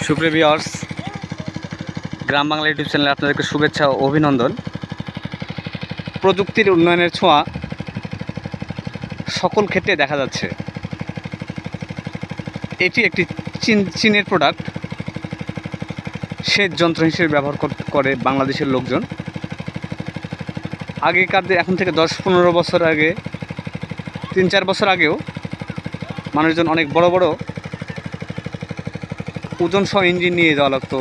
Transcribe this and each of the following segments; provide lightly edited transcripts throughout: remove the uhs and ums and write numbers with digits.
সুপ্রিয় ভিউয়ার্স, গ্রাম বাংলা ইউটিউব চ্যানেলে আপনাদেরকে শুভেচ্ছা ও অভিনন্দন। প্রযুক্তির উন্নয়নের ছোঁয়া সকল ক্ষেত্রে দেখা যাচ্ছে। এটি একটি চীনের প্রোডাক্ট। সেচ যন্ত্র হিসেবে ব্যবহার করে বাংলাদেশের লোকজন। আগেকার এখন থেকে 10-15 বছর আগে, 3-4 বছর আগেও মানুষজন অনেক বড় বড় ওজন সহ ইঞ্জিন নিয়ে যাওয়া লাগতো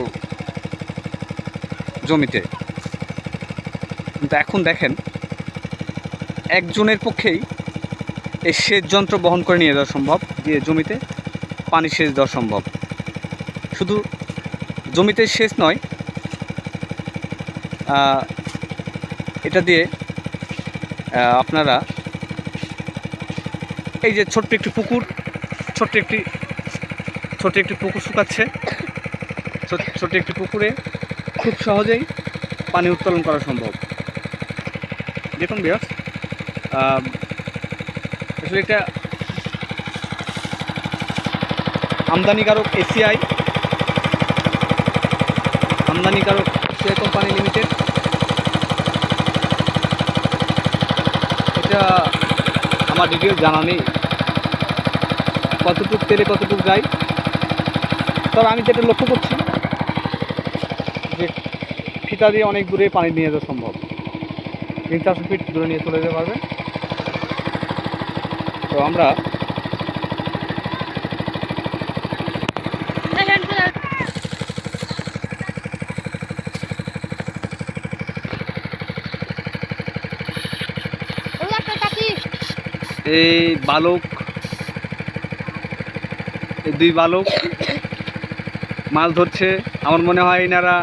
জমিতে, কিন্তু এখন দেখেন একজনের পক্ষেই এই সেচ যন্ত্র বহন করে নিয়ে যাওয়া সম্ভব, দিয়ে জমিতে পানি সেচ দেওয়া সম্ভব। শুধু জমিতে সেচ নয়, এটা দিয়ে আপনারা এই যে ছোট্ট একটি পুকুর শুকাচ্ছে, ছোট্ট একটি পুকুরে খুব সহজেই পানি উত্তোলন করা সম্ভব। দেখুন ভিউয়ার্স, আসলে এটা আমদানিকারক এসিআই কোম্পানি লিমিটেড। এটা আমার ডিটেলস জানা নেই কতটুকু তেলে কতটুকু যায়, তবে আমি যেটা লক্ষ্য করছি যে ফিতা দিয়ে অনেক দূরে পানি নিয়ে যাওয়া সম্ভব। 300-400 ফিট দূরে নিয়ে চলে যেতে পারবে। তো আমরা এই দুই বালক মাছ ধরছে। আমার মনে হয় এনারা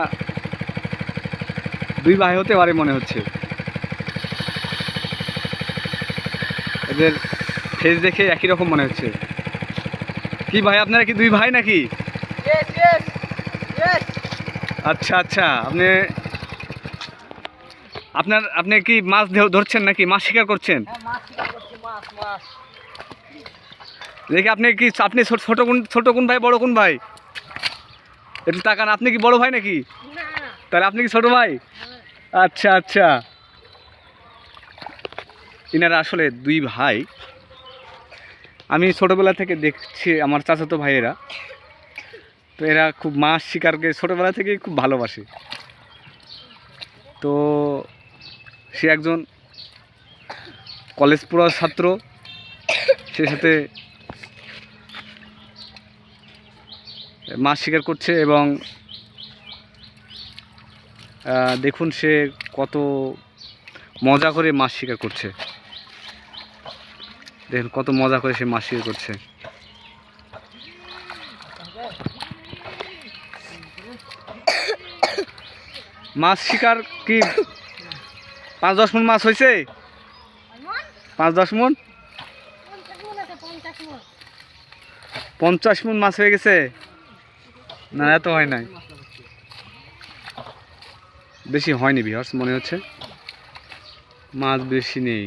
দুই ভাই হতে পারে মনে হচ্ছে, এদের ফেস দেখে একই রকম মনে হচ্ছে। কি ভাই, আপনারা কি দুই ভাই নাকি? আচ্ছা আচ্ছা, আপনি কি মাছ ধরছেন নাকি মাছ শিকার করছেন? দেখি আপনি ছোট কোন ভাই, বড় কোন ভাই? একটু তাকান, আপনি কি বড় ভাই নাকি? তাহলে আপনি কি ছোট ভাই? আচ্ছা আচ্ছা, এনারা আসলে দুই ভাই। আমি ছোটোবেলা থেকে দেখছি আমার চাচাতো ভাইয়েরা, তো এরা খুব মাছ শিকারকে ছোটোবেলা থেকেই খুব ভালোবাসে। তো সে একজন কলেজ পড়ুয়া ছাত্র, সে সাথে মাছ শিকার করছে এবং দেখুন সে কত মজা করে মাছ শিকার করছে। দেখুন কত মজা করে সে মাছ শিকার করছে। মাছ শিকার কি 5-10 মণ মাছ হয়েছে? 5-10 মণ, 50 মণ মাছ হয়ে গেছে? না, এত হয় নাই, বেশি হয়নি ভিউয়ার্স, মনে হচ্ছে মাছ বেশি নেই,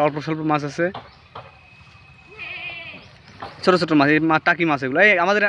অল্প স্বল্প মাছ আছে, ছোট ছোট মাছ, এই টাকি মাছ এগুলো। এই আমাদের